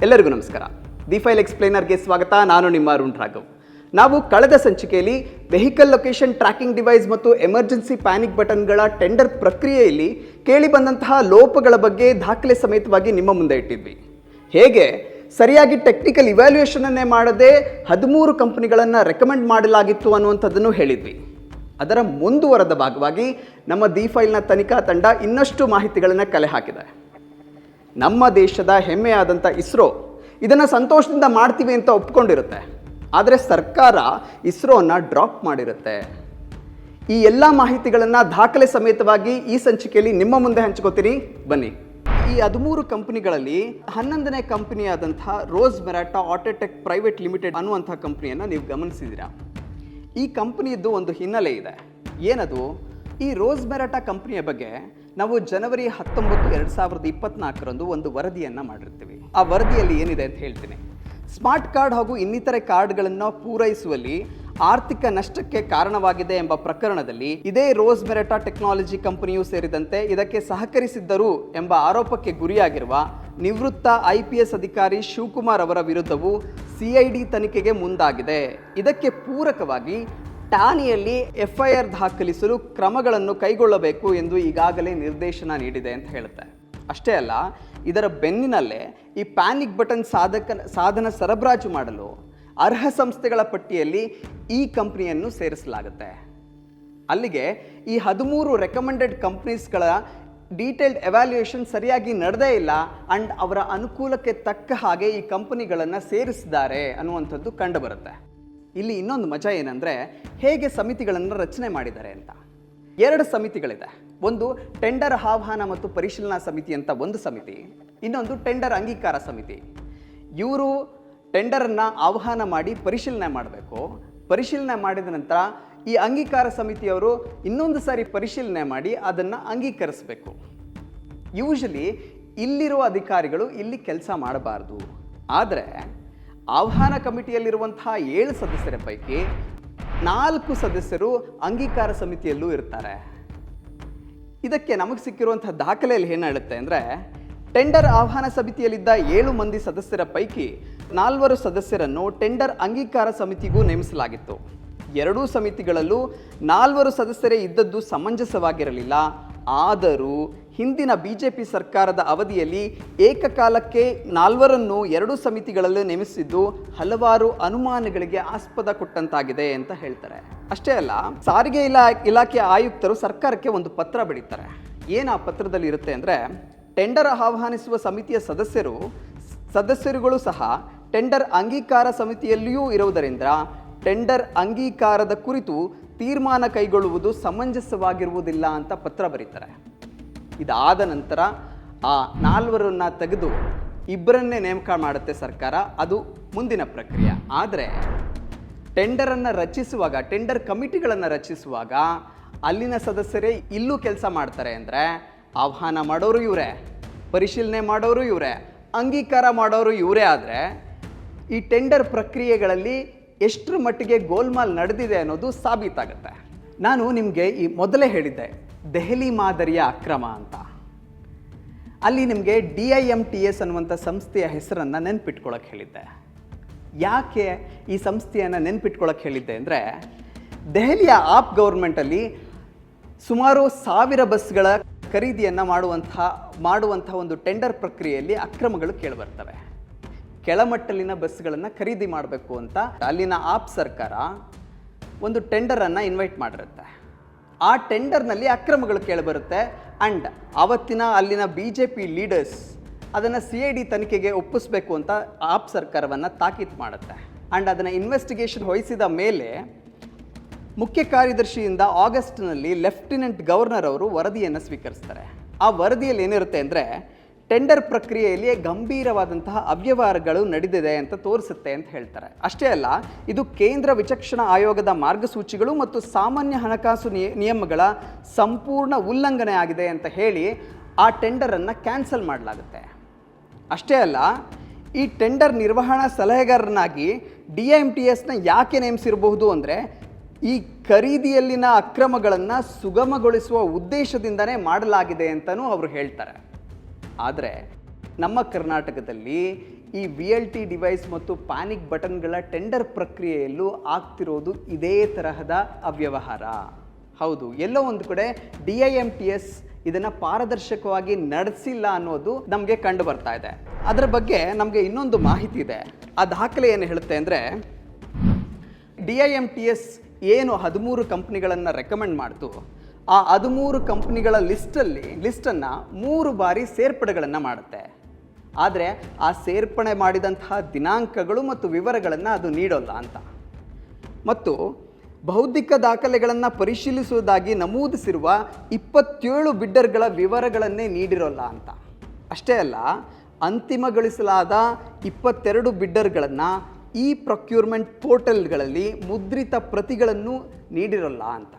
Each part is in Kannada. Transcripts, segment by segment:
ಎಲ್ಲರಿಗೂ ನಮಸ್ಕಾರ. ದಿ ಫೈಲ್ ಎಕ್ಸ್ಪ್ಲೈನರ್ಗೆ ಸ್ವಾಗತ. ನಾನು ನಿಮ್ಮ ಅರುಣ್ ರಾಘವ್. ನಾವು ಕಳೆದ ಸಂಚಿಕೆಯಲ್ಲಿ ವೆಹಿಕಲ್ ಲೊಕೇಶನ್ ಟ್ರ್ಯಾಕಿಂಗ್ ಡಿವೈಸ್ ಮತ್ತು ಎಮರ್ಜೆನ್ಸಿ ಪ್ಯಾನಿಕ್ ಬಟನ್ಗಳ ಟೆಂಡರ್ ಪ್ರಕ್ರಿಯೆಯಲ್ಲಿ ಕೇಳಿಬಂದಂತಹ ಲೋಪಗಳ ಬಗ್ಗೆ ದಾಖಲೆ ಸಮೇತವಾಗಿ ನಿಮ್ಮ ಮುಂದೆ ಇಟ್ಟಿದ್ವಿ. ಹೇಗೆ ಸರಿಯಾಗಿ ಟೆಕ್ನಿಕಲ್ ಇವ್ಯಾಲ್ಯೂಯೇಷನ್ನೇ ಮಾಡದೆ 13 ಕಂಪನಿಗಳನ್ನು ರೆಕಮೆಂಡ್ ಮಾಡಲಾಗಿತ್ತು ಅನ್ನುವಂಥದ್ದನ್ನು ಹೇಳಿದ್ವಿ. ಅದರ ಮುಂದುವರೆದ ಭಾಗವಾಗಿ ನಮ್ಮ ದಿ ಫೈಲ್ನ ತನಿಖಾ ತಂಡ ಇನ್ನಷ್ಟು ಮಾಹಿತಿಗಳನ್ನು ಕಲೆ ಹಾಕಿದೆ. ನಮ್ಮ ದೇಶದ ಹೆಮ್ಮೆಯಾದಂಥ ಇಸ್ರೋ ಇದನ್ನು ಸಂತೋಷದಿಂದ ಮಾಡ್ತೀವಿ ಅಂತ ಒಪ್ಕೊಂಡಿರುತ್ತೆ. ಆದರೆ ಸರ್ಕಾರ ಇಸ್ರೋನ ಡ್ರಾಪ್ ಮಾಡಿರುತ್ತೆ. ಈ ಎಲ್ಲ ಮಾಹಿತಿಗಳನ್ನು ದಾಖಲೆ ಸಮೇತವಾಗಿ ಈ ಸಂಚಿಕೆಯಲ್ಲಿ ನಿಮ್ಮ ಮುಂದೆ ಹಂಚ್ಕೋತೀರಿ. ಬನ್ನಿ. ಈ 13 ಕಂಪನಿಗಳಲ್ಲಿ 11ನೇ ಕಂಪನಿಯಾದಂಥ ರೋಸ್ ಮೆರಾಟಾ ಆಟೋಟೆಕ್ ಪ್ರೈವೇಟ್ ಲಿಮಿಟೆಡ್ ಅನ್ನುವಂಥ ಕಂಪನಿಯನ್ನು ನೀವು ಗಮನಿಸಿದ್ದೀರಾ. ಈ ಕಂಪನಿಯದ್ದು ಒಂದು ಹಿನ್ನೆಲೆ ಇದೆ. ಏನದು? ಈ ರೋಸ್ ಮೆರಾಟಾ ಕಂಪನಿಯ ಬಗ್ಗೆ ನಾವು ಜನವರಿ 19, 2024 ಒಂದು ವರದಿಯನ್ನು ಮಾಡಿರ್ತೀವಿ. ಆ ವರದಿಯಲ್ಲಿ ಏನಿದೆ ಅಂತ ಹೇಳ್ತೀನಿ. ಸ್ಮಾರ್ಟ್ ಕಾರ್ಡ್ ಹಾಗೂ ಇನ್ನಿತರೆ ಕಾರ್ಡ್ಗಳನ್ನು ಪೂರೈಸುವಲ್ಲಿ ಆರ್ಥಿಕ ನಷ್ಟಕ್ಕೆ ಕಾರಣವಾಗಿದೆ ಎಂಬ ಪ್ರಕರಣದಲ್ಲಿ ಇದೇ ರೋಸ್ ಮೆರಾಟಾ ಟೆಕ್ನಾಲಜಿ ಕಂಪನಿಯೂ ಸೇರಿದಂತೆ ಇದಕ್ಕೆ ಸಹಕರಿಸಿದ್ದರು ಎಂಬ ಆರೋಪಕ್ಕೆ ಗುರಿಯಾಗಿರುವ ನಿವೃತ್ತ IPS ಅಧಿಕಾರಿ ಶಿವಕುಮಾರ್ ಅವರ ವಿರುದ್ಧವೂ CID ತನಿಖೆಗೆ ಮುಂದಾಗಿದೆ. ಇದಕ್ಕೆ ಪೂರಕವಾಗಿ ಠಾಣೆಯಲ್ಲಿ FIR ದಾಖಲಿಸಲು ಕ್ರಮಗಳನ್ನು ಕೈಗೊಳ್ಳಬೇಕು ಎಂದು ಈಗಾಗಲೇ ನಿರ್ದೇಶನ ನೀಡಿದೆ ಅಂತ ಹೇಳುತ್ತೆ. ಅಷ್ಟೇ ಅಲ್ಲ, ಇದರ ಬೆನ್ನಿನಲ್ಲೇ ಈ ಪ್ಯಾನಿಕ್ ಬಟನ್ ಸಾಧನ ಸರಬರಾಜು ಮಾಡಲು ಅರ್ಹ ಸಂಸ್ಥೆಗಳ ಪಟ್ಟಿಯಲ್ಲಿ ಈ ಕಂಪನಿಯನ್ನು ಸೇರಿಸಲಾಗುತ್ತೆ. ಅಲ್ಲಿಗೆ ಈ 13 ರೆಕಮೆಂಡೆಡ್ ಕಂಪ್ನೀಸ್ಗಳ ಡೀಟೇಲ್ಡ್ ಎವ್ಯಾಲ್ಯೂಯೇಷನ್ ಸರಿಯಾಗಿ ನಡೆದೇ ಇಲ್ಲ ಆ್ಯಂಡ್ ಅವರ ಅನುಕೂಲಕ್ಕೆ ತಕ್ಕ ಹಾಗೆ ಈ ಕಂಪನಿಗಳನ್ನು ಸೇರಿಸಿದ್ದಾರೆ ಅನ್ನುವಂಥದ್ದು ಕಂಡುಬರುತ್ತೆ. ಇಲ್ಲಿ ಇನ್ನೊಂದು ಮಜಾ ಏನಂದರೆ, ಹೇಗೆ ಸಮಿತಿಗಳನ್ನು ರಚನೆ ಮಾಡಿದ್ದಾರೆ ಅಂತ. 2 ಸಮಿತಿಗಳಿದೆ. ಒಂದು ಟೆಂಡರ್ ಆಹ್ವಾನ ಮತ್ತು ಪರಿಶೀಲನಾ ಸಮಿತಿ ಅಂತ ಒಂದು ಸಮಿತಿ, ಇನ್ನೊಂದು ಟೆಂಡರ್ ಅಂಗೀಕಾರ ಸಮಿತಿ. ಇವರು ಟೆಂಡರನ್ನು ಆಹ್ವಾನ ಮಾಡಿ ಪರಿಶೀಲನೆ ಮಾಡಬೇಕು. ಪರಿಶೀಲನೆ ಮಾಡಿದ ನಂತರ ಈ ಅಂಗೀಕಾರ ಸಮಿತಿಯವರು ಇನ್ನೊಂದು ಸಾರಿ ಪರಿಶೀಲನೆ ಮಾಡಿ ಅದನ್ನು ಅಂಗೀಕರಿಸಬೇಕು. ಯೂಶಲಿ ಇಲ್ಲಿರುವ ಅಧಿಕಾರಿಗಳು ಇಲ್ಲಿ ಕೆಲಸ ಮಾಡಬಾರ್ದು. ಆದರೆ ಆಹ್ವಾನ ಕಮಿಟಿಯಲ್ಲಿರುವಂತಹ 7 ಸದಸ್ಯರ ಪೈಕಿ 4 ಸದಸ್ಯರು ಅಂಗೀಕಾರ ಸಮಿತಿಯಲ್ಲೂ ಇರ್ತಾರೆ. ಇದಕ್ಕೆ ನಮಗೆ ಸಿಕ್ಕಿರುವಂತಹ ದಾಖಲೆಯಲ್ಲಿ ಏನು ಹೇಳುತ್ತೆ ಅಂದರೆ, ಟೆಂಡರ್ ಆಹ್ವಾನ ಸಮಿತಿಯಲ್ಲಿದ್ದ 7 ಮಂದಿ ಸದಸ್ಯರ ಪೈಕಿ 4 ಸದಸ್ಯರನ್ನು ಟೆಂಡರ್ ಅಂಗೀಕಾರ ಸಮಿತಿಗೂ ನೇಮಿಸಲಾಗಿತ್ತು. 2 ಸಮಿತಿಗಳಲ್ಲೂ 4 ಸದಸ್ಯರೇ ಇದ್ದದ್ದು ಸಮಂಜಸವಾಗಿರಲಿಲ್ಲ. ಆದರೂ ಹಿಂದಿನ BJP ಸರ್ಕಾರದ ಅವಧಿಯಲ್ಲಿ ಏಕಕಾಲಕ್ಕೆ 4ರನ್ನು 2 ಸಮಿತಿಗಳಲ್ಲೂ ನೇಮಿಸಿದ್ದು ಹಲವಾರು ಅನುಮಾನಗಳಿಗೆ ಆಸ್ಪದ ಕೊಟ್ಟಂತಾಗಿದೆ ಅಂತ ಹೇಳ್ತಾರೆ. ಅಷ್ಟೇ ಅಲ್ಲ, ಸಾರಿಗೆ ಇಲಾಖೆ ಆಯುಕ್ತರು ಸರ್ಕಾರಕ್ಕೆ ಒಂದು ಪತ್ರ ಬರೀತಾರೆ. ಏನು ಆ ಪತ್ರದಲ್ಲಿ ಇರುತ್ತೆ ಅಂದರೆ, ಟೆಂಡರ್ ಆಹ್ವಾನಿಸುವ ಸಮಿತಿಯ ಸದಸ್ಯರುಗಳು ಸಹ ಟೆಂಡರ್ ಅಂಗೀಕಾರ ಸಮಿತಿಯಲ್ಲಿಯೂ ಇರುವುದರಿಂದ ಟೆಂಡರ್ ಅಂಗೀಕಾರದ ಕುರಿತು ತೀರ್ಮಾನ ಕೈಗೊಳ್ಳುವುದು ಸಮಂಜಸವಾಗಿರುವುದಿಲ್ಲ ಅಂತ ಪತ್ರ ಬರೀತಾರೆ. ಇದಾದ ನಂತರ ಆ 4ರನ್ನು ತೆಗೆದು 2ರನ್ನೇ ನೇಮಕ ಮಾಡುತ್ತೆ ಸರ್ಕಾರ. ಅದು ಮುಂದಿನ ಪ್ರಕ್ರಿಯೆ. ಆದರೆ ಟೆಂಡರನ್ನು ರಚಿಸುವಾಗ, ಟೆಂಡರ್ ಕಮಿಟಿಗಳನ್ನು ರಚಿಸುವಾಗ ಅಲ್ಲಿನ ಸದಸ್ಯರೇ ಇಲ್ಲೂ ಕೆಲಸ ಮಾಡ್ತಾರೆ. ಅಂದರೆ ಆಹ್ವಾನ ಮಾಡೋರು ಇವರೇ, ಪರಿಶೀಲನೆ ಮಾಡೋರು ಇವರೇ, ಅಂಗೀಕಾರ ಮಾಡೋರು ಇವರೇ. ಆದರೆ ಈ ಟೆಂಡರ್ ಪ್ರಕ್ರಿಯೆಗಳಲ್ಲಿ ಎಷ್ಟರ ಮಟ್ಟಿಗೆ ಗೋಲ್ಮಾಲ್ ನಡೆದಿದೆ ಅನ್ನೋದು ಸಾಬೀತಾಗುತ್ತೆ. ನಾನು ನಿಮಗೆ ಈ ಮೊದಲೇ ಹೇಳಿದ್ದೆ ದೆಹಲಿ ಮಾದರಿಯ ಅಕ್ರಮ ಅಂತ. ಅಲ್ಲಿ ನಿಮಗೆ DIMTS ಅನ್ನುವಂಥ ಸಂಸ್ಥೆಯ ಹೆಸರನ್ನು ನೆನ್ಪಿಟ್ಕೊಳ್ಳೋಕೆ ಹೇಳಿದ್ದೆ. ಯಾಕೆ ಈ ಸಂಸ್ಥೆಯನ್ನು ನೆನ್ಪಿಟ್ಕೊಳ್ಳೋಕೆ ಹೇಳಿದ್ದೆ ಅಂದರೆ, ದೆಹಲಿಯ ಆಪ್ ಗೌರ್ಮೆಂಟಲ್ಲಿ ಸುಮಾರು 1000 ಬಸ್ಗಳ ಖರೀದಿಯನ್ನು ಮಾಡುವಂಥ ಒಂದು ಟೆಂಡರ್ ಪ್ರಕ್ರಿಯೆಯಲ್ಲಿ ಅಕ್ರಮಗಳು ಕೇಳಿಬರ್ತವೆ. ಕೆಳಮಟ್ಟಲಿನ ಬಸ್ಗಳನ್ನು ಖರೀದಿ ಮಾಡಬೇಕು ಅಂತ ಅಲ್ಲಿನ ಆಪ್ ಸರ್ಕಾರ ಒಂದು ಟೆಂಡರನ್ನು ಇನ್ವೈಟ್ ಮಾಡಿರುತ್ತೆ. ಆ ಟೆಂಡರ್ನಲ್ಲಿ ಅಕ್ರಮಗಳು ಕೇಳಿಬರುತ್ತೆ. ಆ್ಯಂಡ್ ಆವತ್ತಿನ ಅಲ್ಲಿನ BJP ಲೀಡರ್ಸ್ ಅದನ್ನು CID ತನಿಖೆಗೆ ಒಪ್ಪಿಸಬೇಕು ಅಂತ ಆಪ್ ಸರ್ಕಾರವನ್ನು ತಾಕೀತು ಮಾಡುತ್ತೆ. ಆ್ಯಂಡ್ ಅದನ್ನು ಇನ್ವೆಸ್ಟಿಗೇಷನ್ ವಹಿಸಿದ ಮೇಲೆ ಮುಖ್ಯ ಕಾರ್ಯದರ್ಶಿಯಿಂದ ಆಗಸ್ಟ್ನಲ್ಲಿ ಲೆಫ್ಟಿನೆಂಟ್ ಗವರ್ನರ್ ಅವರು ವರದಿಯನ್ನು ಸ್ವೀಕರಿಸ್ತಾರೆ. ಆ ವರದಿಯಲ್ಲಿ ಏನಿರುತ್ತೆ ಅಂದರೆ, ಟೆಂಡರ್ ಪ್ರಕ್ರಿಯೆಯಲ್ಲಿ ಗಂಭೀರವಾದಂತಹ ಅವ್ಯವಹಾರಗಳು ನಡೆದಿದೆ ಅಂತ ತೋರಿಸುತ್ತೆ ಅಂತ ಹೇಳ್ತಾರೆ. ಅಷ್ಟೇ ಅಲ್ಲ, ಇದು ಕೇಂದ್ರ ವಿಚಕ್ಷಣಾ ಆಯೋಗದ ಮಾರ್ಗಸೂಚಿಗಳು ಮತ್ತು ಸಾಮಾನ್ಯ ಹಣಕಾಸು ನಿಯಮಗಳ ಸಂಪೂರ್ಣ ಉಲ್ಲಂಘನೆ ಆಗಿದೆ ಅಂತ ಹೇಳಿ ಆ ಟೆಂಡರನ್ನು ಕ್ಯಾನ್ಸಲ್ ಮಾಡಲಾಗುತ್ತೆ. ಅಷ್ಟೇ ಅಲ್ಲ, ಈ ಟೆಂಡರ್ ನಿರ್ವಹಣಾ ಸಲಹೆಗಾರನಾಗಿ DIMTSನ ಯಾಕೆ ನೇಮಿಸಿರಬಹುದು ಅಂದರೆ, ಈ ಖರೀದಿಯಲ್ಲಿನ ಅಕ್ರಮಗಳನ್ನು ಸುಗಮಗೊಳಿಸುವ ಉದ್ದೇಶದಿಂದನೇ ಮಾಡಲಾಗಿದೆ ಅಂತಲೂ ಅವರು ಹೇಳ್ತಾರೆ. ಆದರೆ ನಮ್ಮ ಕರ್ನಾಟಕದಲ್ಲಿ ಈ VLT ಡಿವೈಸ್ ಮತ್ತು ಪ್ಯಾನಿಕ್ ಬಟನ್ಗಳ ಟೆಂಡರ್ ಪ್ರಕ್ರಿಯೆಯಲ್ಲೂ ಆಗ್ತಿರೋದು ಇದೇ ತರಹದ ಅವ್ಯವಹಾರ. ಹೌದು, ಎಲ್ಲೋ ಒಂದು ಕಡೆ DIMTS ಇದನ್ನು ಪಾರದರ್ಶಕವಾಗಿ ನಡೆಸಿಲ್ಲ ಅನ್ನೋದು ನಮಗೆ ಕಂಡು ಬರ್ತಾ ಇದೆ. ಅದರ ಬಗ್ಗೆ ನಮಗೆ ಇನ್ನೊಂದು ಮಾಹಿತಿ ಇದೆ. ಆ ದಾಖಲೆ ಏನು ಹೇಳುತ್ತೆ ಅಂದರೆ, DIMTS ಏನು 13 ಕಂಪ್ನಿಗಳನ್ನು ರೆಕಮೆಂಡ್ ಮಾಡ್ತು, ಆ 13 ಕಂಪ್ನಿಗಳ ಲಿಸ್ಟನ್ನು 3 ಬಾರಿ ಸೇರ್ಪಡೆಗಳನ್ನು ಮಾಡುತ್ತೆ. ಆದರೆ ಆ ಸೇರ್ಪಡೆ ಮಾಡಿದಂತಹ ದಿನಾಂಕಗಳು ಮತ್ತು ವಿವರಗಳನ್ನು ಅದು ನೀಡೋಲ್ಲ ಅಂತ, ಮತ್ತು ಬೌದ್ಧಿಕ ದಾಖಲೆಗಳನ್ನು ಪರಿಶೀಲಿಸುವುದಾಗಿ ನಮೂದಿಸಿರುವ 27 ಬಿಡ್ಡರ್ಗಳ ವಿವರಗಳನ್ನೇ ನೀಡಿರೋಲ್ಲ ಅಂತ. ಅಷ್ಟೇ ಅಲ್ಲ, ಅಂತಿಮಗೊಳಿಸಲಾದ 22 ಬಿಡ್ಡರ್ಗಳನ್ನು ಈ ಪ್ರೊಕ್ಯೂರ್ಮೆಂಟ್ ಪೋರ್ಟಲ್ಗಳಲ್ಲಿ ಮುದ್ರಿತ ಪ್ರತಿಗಳನ್ನು ನೀಡಿರೋಲ್ಲ ಅಂತ.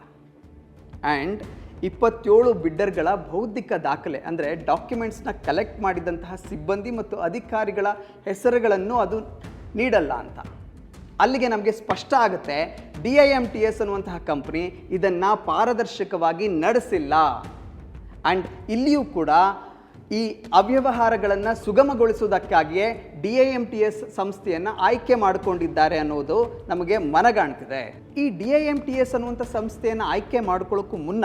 ಆ್ಯಂಡ್ 27 ಬಿಡ್ಡರ್ಗಳ ಬೌದ್ಧಿಕ ದಾಖಲೆ ಅಂದರೆ ಡಾಕ್ಯುಮೆಂಟ್ಸ್ನ ಕಲೆಕ್ಟ್ ಮಾಡಿದಂತಹ ಸಿಬ್ಬಂದಿ ಮತ್ತು ಅಧಿಕಾರಿಗಳ ಹೆಸರುಗಳನ್ನು ಅದು ನೀಡಲ್ಲ ಅಂತ. ಅಲ್ಲಿಗೆ ನಮಗೆ ಸ್ಪಷ್ಟ ಆಗುತ್ತೆ, DIMTS ಅನ್ನುವಂತಹ ಕಂಪ್ನಿ ಇದನ್ನು ಪಾರದರ್ಶಕವಾಗಿ ನಡೆಸಿಲ್ಲ. ಆ್ಯಂಡ್ ಇಲ್ಲಿಯೂ ಕೂಡ ಈ ಅವ್ಯವಹಾರಗಳನ್ನು ಸುಗಮಗೊಳಿಸುವುದಕ್ಕಾಗಿಯೇ DIMTS ಸಂಸ್ಥೆಯನ್ನು ಆಯ್ಕೆ ಮಾಡಿಕೊಂಡಿದ್ದಾರೆ ಅನ್ನೋದು ನಮಗೆ ಮನಗಾಣ್ತಿದೆ. ಈ DIMTS ಅನ್ನುವಂಥ ಸಂಸ್ಥೆಯನ್ನು ಆಯ್ಕೆ ಮಾಡ್ಕೊಳ್ಳೋಕ್ಕೂ ಮುನ್ನ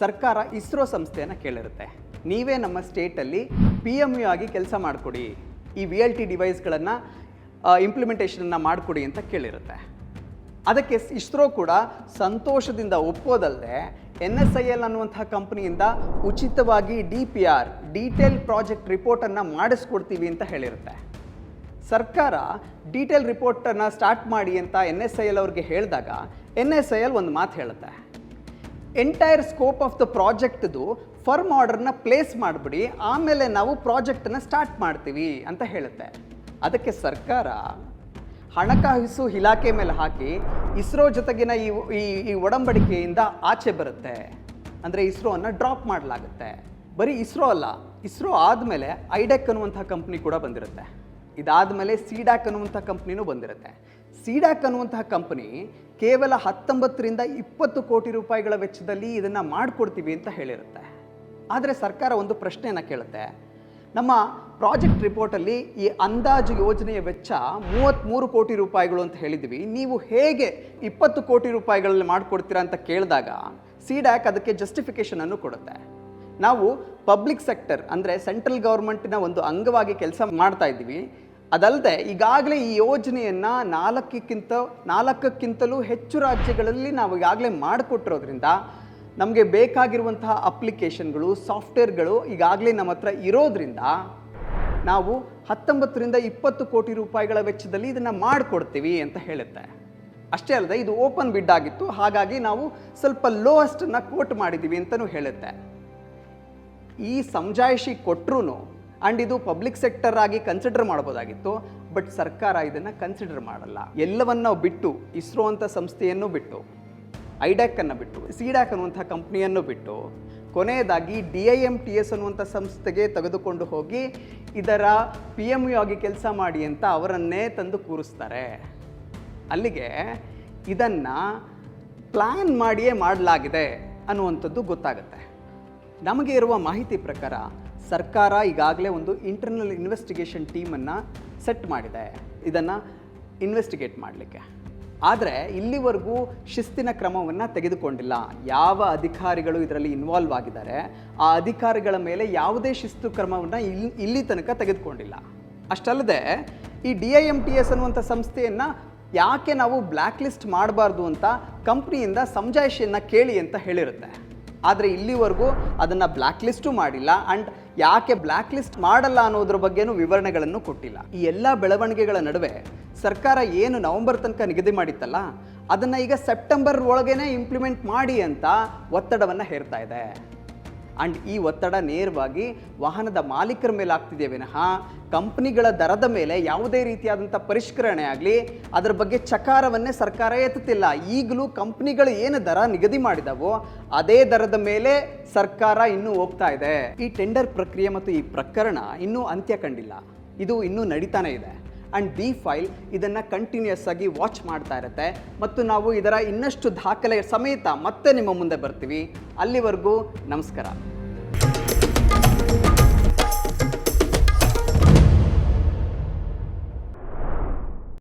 ಸರ್ಕಾರ ಇಸ್ರೋ ಸಂಸ್ಥೆಯನ್ನು ಕೇಳಿರುತ್ತೆ, ನೀವೇ ನಮ್ಮ ಸ್ಟೇಟಲ್ಲಿ PMU ಆಗಿ ಕೆಲಸ ಮಾಡಿಕೊಡಿ, ಈ VLT ಡಿವೈಸ್ಗಳನ್ನು ಇಂಪ್ಲಿಮೆಂಟೇಷನನ್ನು ಮಾಡಿಕೊಡಿ ಅಂತ ಕೇಳಿರುತ್ತೆ. ಅದಕ್ಕೆ ಇಸ್ರೋ ಕೂಡ ಸಂತೋಷದಿಂದ ಒಪ್ಪೋದಲ್ಲದೆ NSIL ಅನ್ನುವಂತಹ ಕಂಪ್ನಿಯಿಂದ ಉಚಿತವಾಗಿ DPR ಡೀಟೇಲ್ ಪ್ರಾಜೆಕ್ಟ್ ರಿಪೋರ್ಟನ್ನು ಮಾಡಿಸ್ಕೊಡ್ತೀವಿ ಅಂತ ಹೇಳಿರುತ್ತೆ. ಸರ್ಕಾರ ಡೀಟೇಲ್ ರಿಪೋರ್ಟನ್ನು ಸ್ಟಾರ್ಟ್ ಮಾಡಿ ಅಂತ NSIL ಅವ್ರಿಗೆ ಹೇಳಿದಾಗ NSIL ಒಂದು ಮಾತು ಹೇಳುತ್ತೆ, ಎಂಟೈರ್ ಸ್ಕೋಪ್ ಆಫ್ ದ ಪ್ರಾಜೆಕ್ಟ್ದು ಫರ್ಮ್ ಆರ್ಡರ್ನ ಪ್ಲೇಸ್ ಮಾಡಿಬಿಡಿ, ಆಮೇಲೆ ನಾವು ಪ್ರಾಜೆಕ್ಟನ್ನು ಸ್ಟಾರ್ಟ್ ಮಾಡ್ತೀವಿ ಅಂತ ಹೇಳುತ್ತೆ. ಅದಕ್ಕೆ ಸರ್ಕಾರ ಹಣಕಾಸು ಇಲಾಖೆ ಮೇಲೆ ಹಾಕಿ ಇಸ್ರೋ ಜೊತೆಗಿನ ಈ ಒಡಂಬಡಿಕೆಯಿಂದ ಆಚೆ ಬರುತ್ತೆ. ಅಂದರೆ ಇಸ್ರೋವನ್ನು ಡ್ರಾಪ್ ಮಾಡಲಾಗುತ್ತೆ. ಬರೀ ಇಸ್ರೋ ಅಲ್ಲ, ಇಸ್ರೋ ಆದಮೇಲೆ ಐಡೆಕ್ ಅನ್ನುವಂಥ ಕಂಪ್ನಿ ಕೂಡ ಬಂದಿರುತ್ತೆ. ಇದಾದಮೇಲೆ CDAC ಅನ್ನುವಂಥ ಕಂಪ್ನಿನೂ ಬಂದಿರುತ್ತೆ. CDAC ಅನ್ನುವಂತಹ ಕಂಪ್ನಿ ಕೇವಲ 19ರಿಂದ 20 ಕೋಟಿ ರೂಪಾಯಿಗಳ ವೆಚ್ಚದಲ್ಲಿ ಇದನ್ನು ಮಾಡಿಕೊಡ್ತೀವಿ ಅಂತ ಹೇಳಿರುತ್ತೆ. ಆದರೆ ಸರ್ಕಾರ ಒಂದು ಪ್ರಶ್ನೆಯನ್ನು ಕೇಳುತ್ತೆ, ನಮ್ಮ ಪ್ರಾಜೆಕ್ಟ್ ರಿಪೋರ್ಟಲ್ಲಿ ಈ ಅಂದಾಜು ಯೋಜನೆಯ ವೆಚ್ಚ 33 ಕೋಟಿ ರೂಪಾಯಿಗಳು ಅಂತ ಹೇಳಿದ್ವಿ, ನೀವು ಹೇಗೆ 20 ಕೋಟಿ ರೂಪಾಯಿಗಳಲ್ಲಿ ಮಾಡಿಕೊಡ್ತೀರಾ ಅಂತ ಕೇಳಿದಾಗ CDAC ಅದಕ್ಕೆ ಜಸ್ಟಿಫಿಕೇಷನನ್ನು ಕೊಡುತ್ತೆ. ನಾವು ಪಬ್ಲಿಕ್ ಸೆಕ್ಟರ್ ಅಂದರೆ ಸೆಂಟ್ರಲ್ ಗೌರ್ಮೆಂಟಿನ ಒಂದು ಅಂಗವಾಗಿ ಕೆಲಸ ಮಾಡ್ತಾ ಇದ್ದೀವಿ, ಅದಲ್ಲದೆ ಈಗಾಗಲೇ ಈ ಯೋಜನೆಯನ್ನು 4ಕ್ಕಿಂತಲೂ ಹೆಚ್ಚು ರಾಜ್ಯಗಳಲ್ಲಿ ನಾವು ಈಗಾಗಲೇ ಮಾಡಿಕೊಟ್ಟಿರೋದ್ರಿಂದ ನಮಗೆ ಬೇಕಾಗಿರುವಂತಹ ಅಪ್ಲಿಕೇಶನ್ಗಳು, ಸಾಫ್ಟ್ವೇರ್ಗಳು ಈಗಾಗಲೇ ನಮ್ಮ ಹತ್ರ ಇರೋದ್ರಿಂದ ನಾವು 19ರಿಂದ 20 ಕೋಟಿ ರೂಪಾಯಿಗಳ ವೆಚ್ಚದಲ್ಲಿ ಇದನ್ನು ಮಾಡಿಕೊಡ್ತೀವಿ ಅಂತ ಹೇಳುತ್ತೆ. ಅಷ್ಟೇ ಅಲ್ಲದೆ ಇದು ಓಪನ್ ಬಿಡ್ ಆಗಿತ್ತು, ಹಾಗಾಗಿ ನಾವು ಸ್ವಲ್ಪ ಲೋಯೆಸ್ಟನ್ನು ಕೋಟ್ ಮಾಡಿದ್ದೀವಿ ಅಂತಲೂ ಹೇಳುತ್ತೆ. ಈ ಸಮಜಾಯಿಷಿ ಕೊಟ್ಟರು ಆ್ಯಂಡ್ ಇದು ಪಬ್ಲಿಕ್ ಸೆಕ್ಟರ್ ಆಗಿ ಕನ್ಸಿಡರ್ ಮಾಡ್ಬೋದಾಗಿತ್ತು, ಬಟ್ ಸರ್ಕಾರ ಇದನ್ನು ಕನ್ಸಿಡರ್ ಮಾಡಲ್ಲ. ಎಲ್ಲವನ್ನೂ ಬಿಟ್ಟು, ಇಸ್ರೋ ಅಂತ ಸಂಸ್ಥೆಯನ್ನು ಬಿಟ್ಟು, ಐಡ್ಯಾಕನ್ನು ಬಿಟ್ಟು, CDAC ಅನ್ನುವಂಥ ಕಂಪ್ನಿಯನ್ನು ಬಿಟ್ಟು, ಕೊನೆಯದಾಗಿ DIMTS ಅನ್ನುವಂಥ ಸಂಸ್ಥೆಗೆ ತೆಗೆದುಕೊಂಡು ಹೋಗಿ ಇದರ PMU ಆಗಿ ಕೆಲಸ ಮಾಡಿ ಅಂತ ಅವರನ್ನೇ ತಂದು ಕೂರಿಸ್ತಾರೆ. ಅಲ್ಲಿಗೆ ಇದನ್ನು ಪ್ಲ್ಯಾನ್ ಮಾಡಿಯೇ ಮಾಡಲಾಗಿದೆ ಅನ್ನುವಂಥದ್ದು ಗೊತ್ತಾಗುತ್ತೆ. ನಮಗೆ ಇರುವ ಮಾಹಿತಿ ಪ್ರಕಾರ ಸರ್ಕಾರ ಈಗಾಗಲೇ ಒಂದು ಇಂಟರ್ನಲ್ ಇನ್ವೆಸ್ಟಿಗೇಷನ್ ಟೀಮನ್ನು ಸೆಟ್ ಮಾಡಿದೆ ಇದನ್ನು ಇನ್ವೆಸ್ಟಿಗೇಟ್ ಮಾಡಲಿಕ್ಕೆ. ಆದರೆ ಇಲ್ಲಿವರೆಗೂ ಶಿಸ್ತಿನ ಕ್ರಮವನ್ನು ತೆಗೆದುಕೊಂಡಿಲ್ಲ. ಯಾವ ಅಧಿಕಾರಿಗಳು ಇದರಲ್ಲಿ ಇನ್ವಾಲ್ವ್ ಆಗಿದ್ದಾರೆ ಆ ಅಧಿಕಾರಿಗಳ ಮೇಲೆ ಯಾವುದೇ ಶಿಸ್ತು ಕ್ರಮವನ್ನು ಇಲ್ಲಿ ತನಕ ತೆಗೆದುಕೊಂಡಿಲ್ಲ. ಅಷ್ಟಲ್ಲದೆ ಈ DIMTS ಅನ್ನುವಂಥ ಸಂಸ್ಥೆಯನ್ನು ಯಾಕೆ ನಾವು ಬ್ಲ್ಯಾಕ್ ಲಿಸ್ಟ್ ಮಾಡಬಾರ್ದು ಅಂತ ಕಂಪ್ನಿಯಿಂದ ಸಮಜಾಯಿಷಿಯನ್ನು ಕೇಳಿ ಅಂತ ಹೇಳಿರುತ್ತೆ. ಆದರೆ ಇಲ್ಲಿವರೆಗೂ ಅದನ್ನು ಬ್ಲ್ಯಾಕ್ ಲಿಸ್ಟು ಮಾಡಿಲ್ಲ, ಆ್ಯಂಡ್ ಯಾಕೆ ಬ್ಲ್ಯಾಕ್ ಲಿಸ್ಟ್ ಮಾಡಲ್ಲ ಅನ್ನೋದ್ರ ಬಗ್ಗೆನೂ ವಿವರಣೆಗಳನ್ನು ಕೊಟ್ಟಿಲ್ಲ. ಈ ಎಲ್ಲ ಬೆಳವಣಿಗೆಗಳ ನಡುವೆ ಸರ್ಕಾರ ಏನು ನವೆಂಬರ್ ತನಕ ನಿಗದಿ ಮಾಡಿತ್ತಲ್ಲ, ಅದನ್ನು ಈಗ ಸೆಪ್ಟೆಂಬರ್ ಒಳಗೇನೆ ಇಂಪ್ಲಿಮೆಂಟ್ ಮಾಡಿ ಅಂತ ಒತ್ತಡವನ್ನು ಹೇರ್ತಾ ಇದೆ. ಆ್ಯಂಡ್ ಈ ಒತ್ತಡ ನೇರವಾಗಿ ವಾಹನದ ಮಾಲೀಕರ ಮೇಲೆ ಆಗ್ತಿದೆ ವಿನಃ ಕಂಪ್ನಿಗಳ ದರದ ಮೇಲೆ ಯಾವುದೇ ರೀತಿಯಾದಂಥ ಪರಿಷ್ಕರಣೆ ಆಗಲಿ ಅದರ ಬಗ್ಗೆ ಚಕಾರವನ್ನೇ ಸರ್ಕಾರ ಎತ್ತುತ್ತಿಲ್ಲ. ಈಗಲೂ ಕಂಪ್ನಿಗಳು ಏನು ದರ ನಿಗದಿ ಮಾಡಿದವೋ ಅದೇ ದರದ ಮೇಲೆ ಸರ್ಕಾರ ಇನ್ನೂ ಹೋಗ್ತಾ ಇದೆ. ಈ ಟೆಂಡರ್ ಪ್ರಕ್ರಿಯೆ ಮತ್ತು ಈ ಪ್ರಕರಣ ಇನ್ನೂ ಅಂತ್ಯ ಕಂಡಿಲ್ಲ, ಇದು ಇನ್ನೂ ನಡೀತಾನೆ ಇದೆ. ಆ್ಯಂಡ್ B-File ಇದನ್ನು ಕಂಟಿನ್ಯೂಸ್ ಆಗಿ ವಾಚ್ ಮಾಡ್ತಾ ಇರುತ್ತೆ ಮತ್ತು ನಾವು ಇದರ ಇನ್ನಷ್ಟು ದಾಖಲೆ ಸಮೇತ ಮತ್ತೆ ನಿಮ್ಮ ಮುಂದೆ ಬರ್ತೀವಿ. ಅಲ್ಲಿವರೆಗೂ ನಮಸ್ಕಾರ.